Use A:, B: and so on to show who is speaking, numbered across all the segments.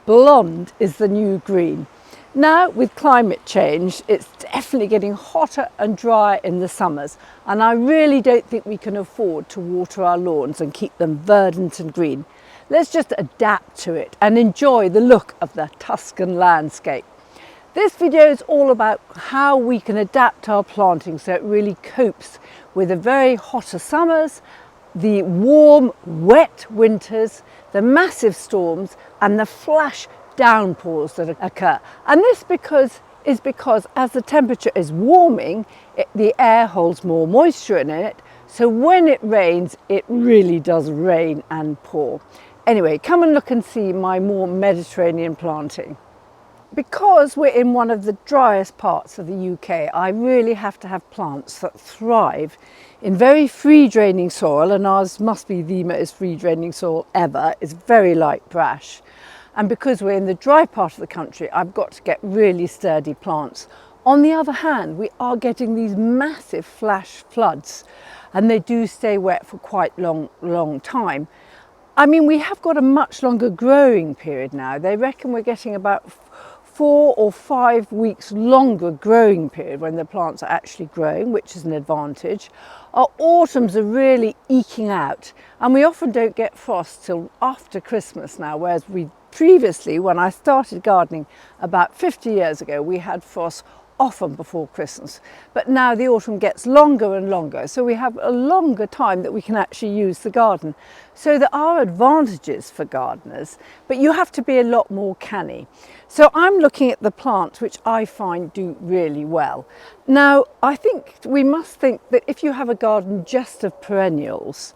A: blonde is the new green. Now with climate change, it's definitely getting hotter and drier in the summers, and I really don't think we can afford to water our lawns and keep them verdant and green. Let's just adapt to it and enjoy the look of the Tuscan landscape. This video is all about how we can adapt our planting so it really copes with the very hotter summers, the warm, wet winters, the massive storms and the flash downpours that occur. And this is because as the temperature is warming, the air holds more moisture in it. So when it rains, it really does rain and pour. Anyway, come and look and see my more Mediterranean planting. Because we're in one of the driest parts of the UK, I really have to have plants that thrive in very free draining soil, and ours must be the most free draining soil ever. It's very light brash. And because we're in the dry part of the country, I've got to get really sturdy plants. On the other hand, we are getting these massive flash floods, and they do stay wet for quite long time. I mean, we have got a much longer growing period now. They reckon we're getting about 4 or 5 weeks longer growing period when the plants are actually growing, which is an advantage. Our autumns are really eking out, and we often don't get frost till after Christmas now, whereas we previously, when I started gardening about 50 years ago, we had frost often before Christmas. But now the autumn gets longer and longer, so we have a longer time that we can actually use the garden. So there are advantages for gardeners, but you have to be a lot more canny. So I'm looking at the plants which I find do really well. Now, I think we must think that if you have a garden just of perennials,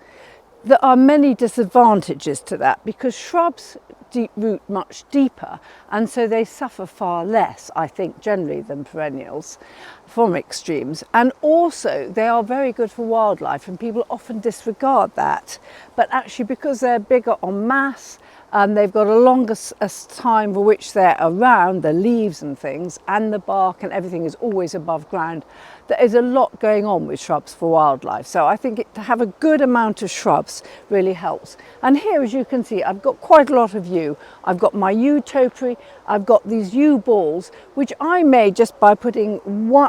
A: there are many disadvantages to that, because shrubs root much deeper, and so they suffer far less, I think, generally than perennials from extremes. And also they are very good for wildlife, and people often disregard that, but actually because they're bigger en masse and they've got a longer time for which they're around, the leaves and things and the bark and everything is always above ground, there is a lot going on with shrubs for wildlife. So I think to have a good amount of shrubs really helps. And here, as you can see, I've got quite a lot of yew. I've got my yew topiary, I've got these yew balls, which I made just by putting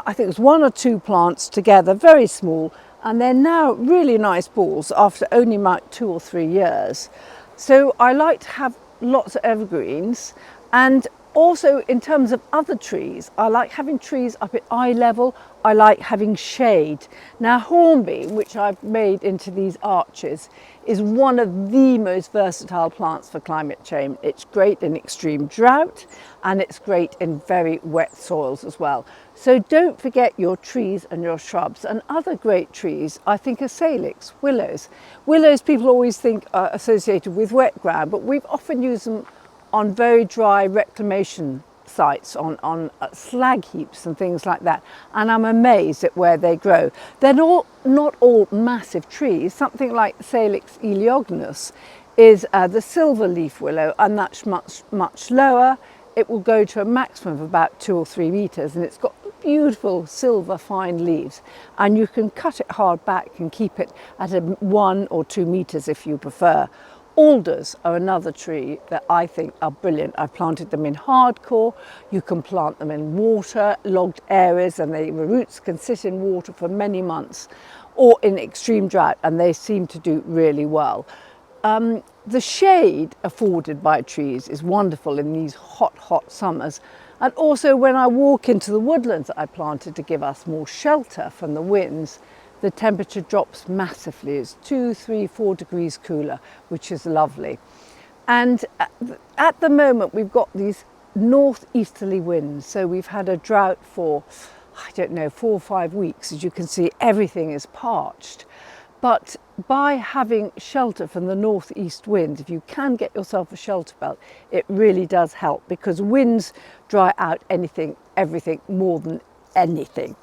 A: I think it was 1 or 2 plants together, very small, and they're now really nice balls after only about 2 or 3 years. So I like to have lots of evergreens, and also in terms of other trees, I like having trees up at eye level. I like having shade. Now hornbeam, which I've made into these arches, is one of the most versatile plants for climate change. It's great in extreme drought, and it's great in very wet soils as well. So don't forget your trees and your shrubs. And other great trees, I think, are salix, willows. Willows people always think are associated with wet ground, but we've often used them on very dry reclamation sites, on slag heaps and things like that, and I'm amazed at where they grow. They're not all massive trees. Something like Salix eleognus is the silver leaf willow, and that's much lower. It will go to a maximum of about 2 or 3 meters, and it's got beautiful silver fine leaves, and you can cut it hard back and keep it at 1 or 2 meters if you prefer. Alders are another tree that I think are brilliant. I've planted them in hardcore. You can plant them in water-logged areas, and the roots can sit in water for many months, or in extreme drought, and they seem to do really well. The shade afforded by trees is wonderful in these hot summers. And also when I walk into the woodlands that I planted to give us more shelter from the winds, the temperature drops massively. It's 2, 3, 4 degrees cooler, which is lovely. And at the moment we've got these northeasterly winds, so we've had a drought for, I don't know, 4 or 5 weeks. As you can see, everything is parched. But by having shelter from the northeast wind, if you can get yourself a shelter belt, it really does help, because winds dry out everything more than anything.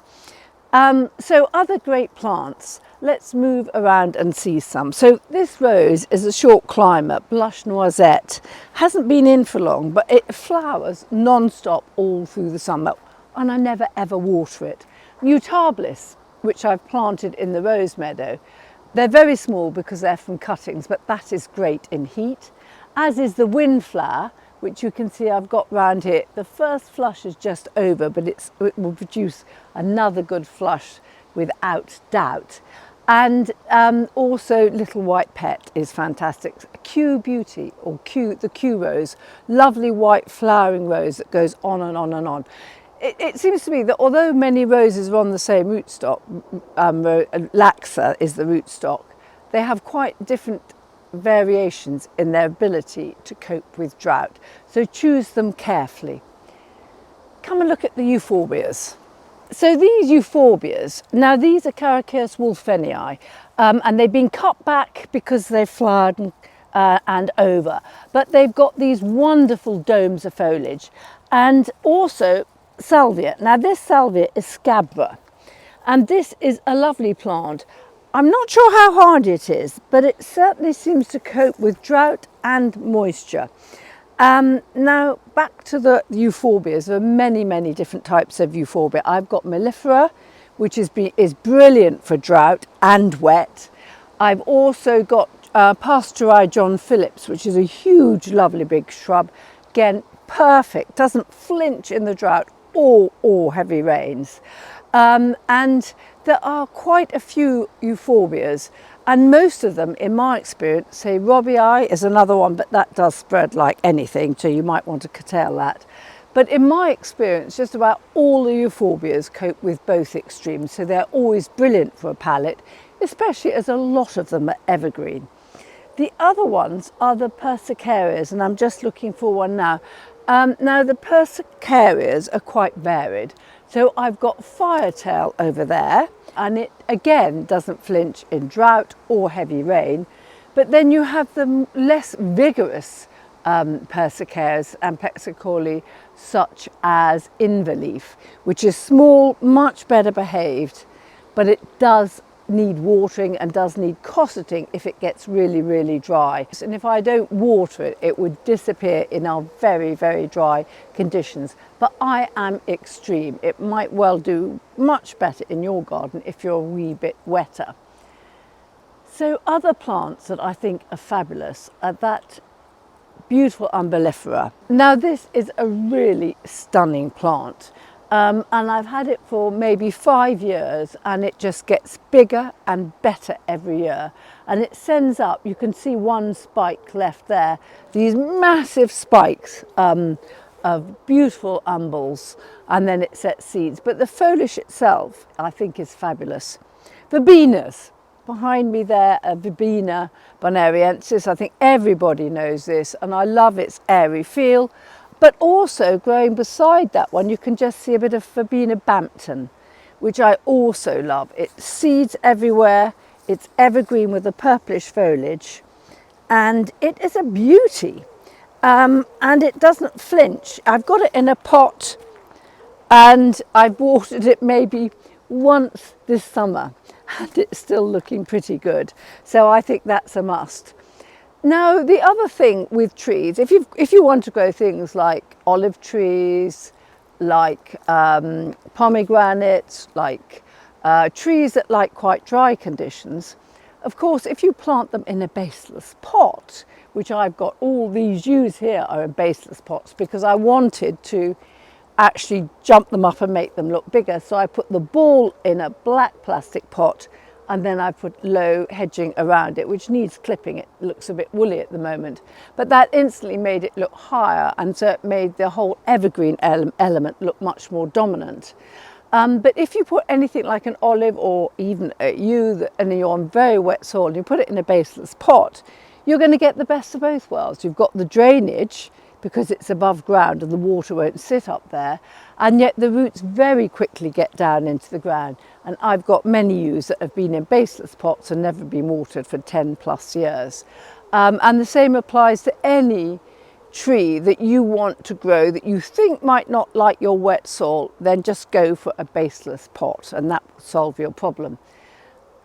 A: So other great plants, let's move around and see some. So this rose is a short climber, blush noisette. Hasn't been in for long, but it flowers non-stop all through the summer, and I never ever water it. Mutabilis, which I've planted in the rose meadow, they're very small because they're from cuttings, but that is great in heat, as is the windflower, which you can see I've got round here. The first flush is just over, but it will produce another good flush without doubt. And also Little White Pet is fantastic. Q Beauty, or the Q Rose, lovely white flowering rose that goes on and on and on. It seems to me that although many roses are on the same rootstock, Laxa is the rootstock, they have quite different variations in their ability to cope with drought. So choose them carefully. Come and look at the euphorbias. So these euphorbias, now these are Herbaceous wolfenii, and they've been cut back because they've flowered and over, but they've got these wonderful domes of foliage. And also salvia. Now this salvia is scabra, and this is a lovely plant. I'm not sure how hard it is, but it certainly seems to cope with drought and moisture. Now back to the euphorbias. There are many, many different types of euphorbia. I've got mellifera, which is brilliant for drought and wet. I've also got Pastorai John Phillips, which is a huge, lovely big shrub. Again, perfect, doesn't flinch in the drought or heavy rains. And there are quite a few euphorbias, and most of them, in my experience, say Robii is another one, but that does spread like anything, so you might want to curtail that. But in my experience, just about all the euphorbias cope with both extremes, so they're always brilliant for a palette, especially as a lot of them are evergreen. The other ones are the persicarias, and I'm just looking for one now. Now the persicarias are quite varied. So I've got firetail over there, and it again doesn't flinch in drought or heavy rain. But then you have the less vigorous persicarias and plexicauli, such as inverleaf, which is small, much better behaved, but it does need watering and does need cosseting if it gets really, really dry. And if I don't water it, it would disappear in our very, very dry conditions. But I am extreme. It might well do much better in your garden if you're a wee bit wetter. So other plants that I think are fabulous are that beautiful umbellifera. Now this is a really stunning plant. And I've had it for maybe 5 years, and it just gets bigger and better every year. And it sends up, you can see one spike left there, these massive spikes of beautiful umbels, and then it sets seeds. But the foliage itself, I think, is fabulous. Verbenas. Behind me there, a verbena bonariensis. I think everybody knows this, and I love its airy feel. But also growing beside that one, you can just see a bit of Verbena Bampton, which I also love. It seeds everywhere, it's evergreen with a purplish foliage, and it is a beauty. And it doesn't flinch. I've got it in a pot, and I've watered it maybe once this summer, and it's still looking pretty good. So I think that's a must. Now, the other thing with trees, if you want to grow things like olive trees, like pomegranates, like trees that like quite dry conditions, of course, if you plant them in a baseless pot, which I've got, all these yews here are in baseless pots because I wanted to actually jump them up and make them look bigger. So I put the ball in a black plastic pot, and then I put low hedging around it, which needs clipping. It looks a bit woolly at the moment, but that instantly made it look higher, and so it made the whole evergreen element look much more dominant. But if you put anything like an olive or even a yew, and you're on very wet soil, and you put it in a baseless pot, you're going to get the best of both worlds. You've got the drainage, because it's above ground and the water won't sit up there, and yet the roots very quickly get down into the ground. And I've got many yews that have been in baseless pots and never been watered for 10 plus years. And the same applies to any tree that you want to grow that you think might not like your wet soil. Then just go for a baseless pot, and that will solve your problem.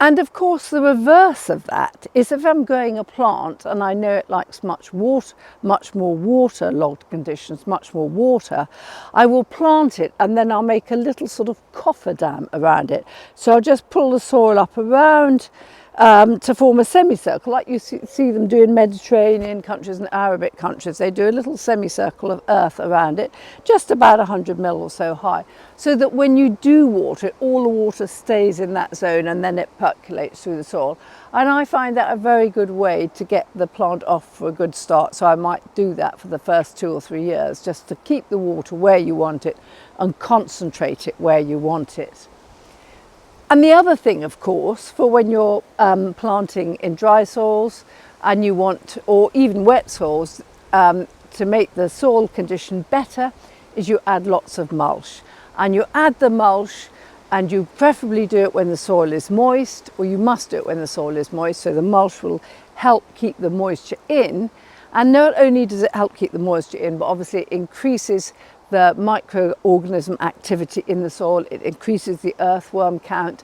A: And of course, the reverse of that is if I'm growing a plant and I know it likes much more waterlogged conditions, much more water, I will plant it, and then I'll make a little sort of cofferdam around it. So I'll just pull the soil up around to form a semicircle, like you see them do in Mediterranean countries and Arabic countries. They do a little semicircle of earth around it, just about 100 mil or so high, so that when you do water it, all the water stays in that zone and then it percolates through the soil. And I find that a very good way to get the plant off for a good start. So I might do that for the first 2 or 3 years, just to keep the water where you want it and concentrate it where you want it. And the other thing, of course, for when you're planting in dry soils and you want, or even wet soils, to make the soil condition better, is you add lots of mulch. And you add the mulch, and you preferably do it when the soil is moist, or you must do it when the soil is moist, so the mulch will help keep the moisture in. And not only does it help keep the moisture in, but obviously it increases the microorganism activity in the soil, it increases the earthworm count,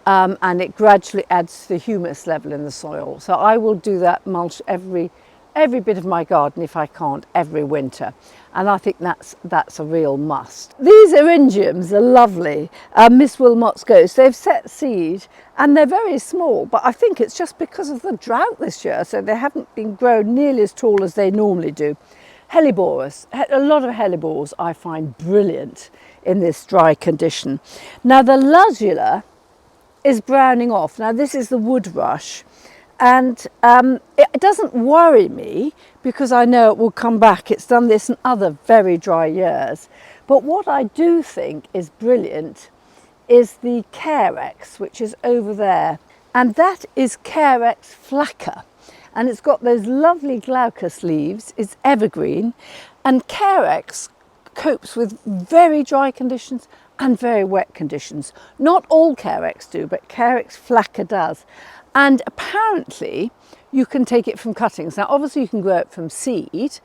A: and it gradually adds to the humus level in the soil. So I will do that mulch every bit of my garden, if I can't, every winter. And I think that's a real must. These eryngiums are lovely, Miss Wilmot's Ghost. They've set seed and they're very small, but I think it's just because of the drought this year, so they haven't been grown nearly as tall as they normally do. Helleborus, a lot of hellebores I find brilliant in this dry condition. Now the ludula is browning off. Now this is the wood rush, and it doesn't worry me because I know it will come back. It's done this in other very dry years. But what I do think is brilliant is the carex, which is over there, and that is Carex flacca. And it's got those lovely glaucous leaves, it's evergreen, and Carex copes with very dry conditions and very wet conditions. Not all Carex do, but Carex flacca does. And apparently you can take it from cuttings. Now obviously you can grow it from seed,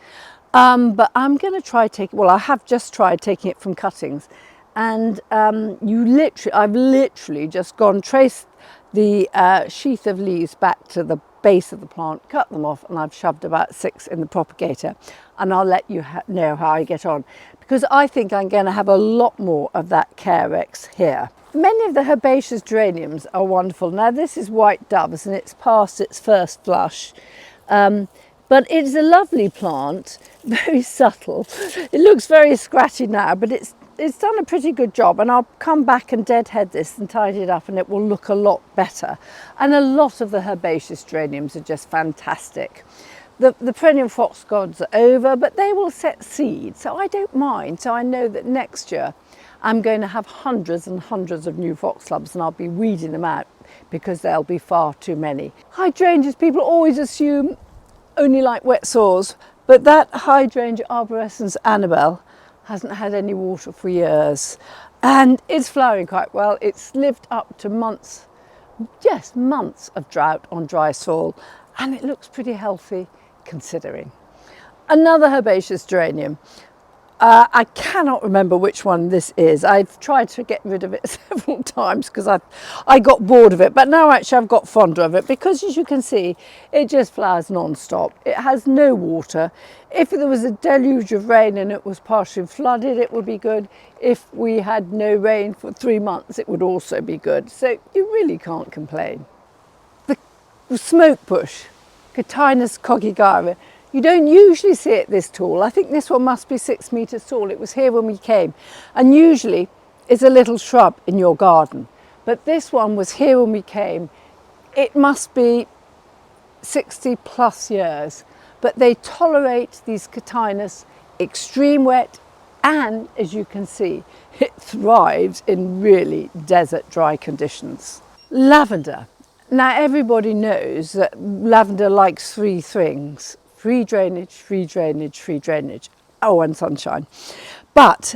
A: but I'm going to try I have just tried taking it from cuttings. And I've literally just traced the sheath of leaves back to the base of the plant, cut them off, and I've shoved about 6 in the propagator, and I'll let you know how I get on, because I think I'm going to have a lot more of that Carex here. Many of the herbaceous geraniums are wonderful. Now this is white doves and it's past its first flush, but it's a lovely plant, very subtle. It looks very scratchy now, but it's done a pretty good job, and I'll come back and deadhead this and tidy it up and it will look a lot better. And a lot of the herbaceous geraniums are just fantastic. The perennial fox gods are over, but they will set seed, so I don't mind. So I know that next year I'm going to have hundreds and hundreds of new foxgloves, and I'll be weeding them out because there'll be far too many. Hydrangeas, people always assume only like wet soils, but that hydrangea arborescens Annabelle hasn't had any water for years, and it's flowering quite well. It's lived up to months of drought on dry soil, and it looks pretty healthy considering. Another herbaceous geranium. I cannot remember which one this is. I've tried to get rid of it several times because I got bored of it, but now actually I've got fonder of it because, as you can see, it just flowers non-stop. It has no water. If there was a deluge of rain and it was partially flooded, it would be good. If we had no rain for 3 months, it would also be good. So you really can't complain. The smoke bush, Cotinus cogigara. You don't usually see it this tall. I think this one must be 6 meters tall. It was here when we came, and usually it's a little shrub in your garden. But this one was here when we came. It must be 60 plus years, but they tolerate these Cotinus extreme wet, and as you can see, it thrives in really desert dry conditions. Lavender. Now everybody knows that lavender likes 3 things. Free drainage, free drainage, free drainage. Oh, and sunshine. But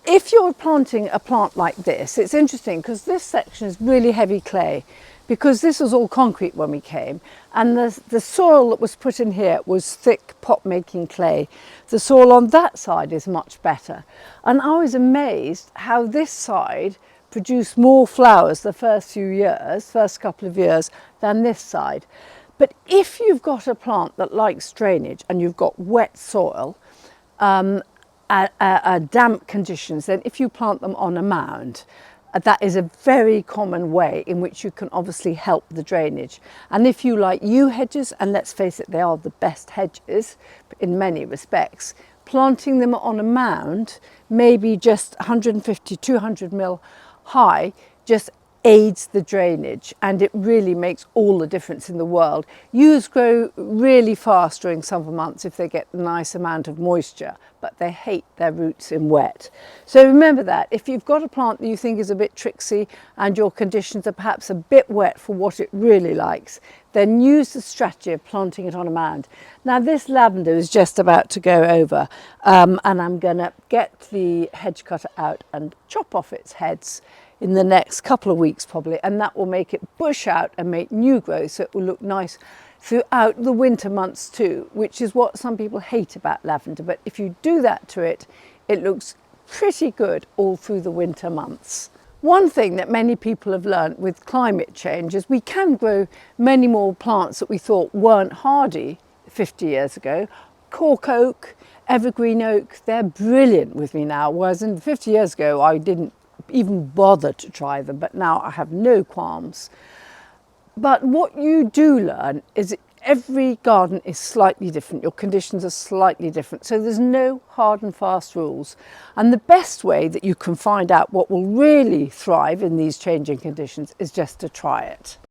A: if you're planting a plant like this, it's interesting because this section is really heavy clay, because this was all concrete when we came, and the soil that was put in here was thick pot-making clay. The soil on that side is much better. And I was amazed how this side produced more flowers the first couple of years, than this side. But if you've got a plant that likes drainage and you've got wet soil, damp conditions, then if you plant them on a mound, That is a very common way in which you can obviously help the drainage. And if you like yew hedges, and let's face it, they are the best hedges in many respects, planting them on a mound, maybe just 150, 200 mil high, just aids the drainage, and it really makes all the difference in the world. Yews grow really fast during summer months if they get a nice amount of moisture, but they hate their roots in wet. So remember that if you've got a plant that you think is a bit tricksy and your conditions are perhaps a bit wet for what it really likes, then use the strategy of planting it on a mound. Now this lavender is just about to go over, and I'm going to get the hedge cutter out and chop off its heads in the next couple of weeks probably, and that will make it bush out and make new growth, so it will look nice throughout the winter months too, which is what some people hate about lavender. But if you do that to it, it looks pretty good all through the winter months. One thing that many people have learnt with climate change is we can grow many more plants that we thought weren't hardy 50 years ago. Cork oak, evergreen oak, they're brilliant with me now, whereas in 50 years ago I didn't even bother to try them, but now I have no qualms. But what you do learn is every garden is slightly different, your conditions are slightly different, so there's no hard and fast rules. And the best way that you can find out what will really thrive in these changing conditions is just to try it.